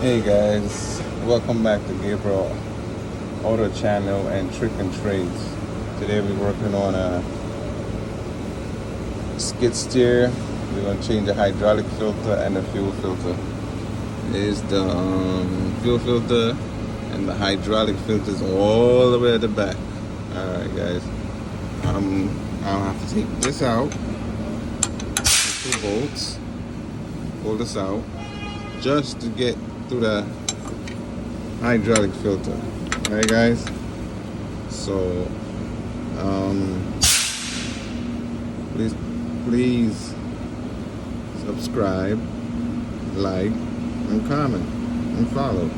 Hey guys, welcome back to Gabriel Auto Channel and Trick and Trades. Today we're working on a skid steer. We're going to change the hydraulic filter and the fuel filter. There's the fuel filter and the hydraulic filters all the way at the back. Alright guys, I'll have to take this out, the 2 bolts, pull this out just to get through the hydraulic filter. Alright guys, so please subscribe, like, and comment and follow.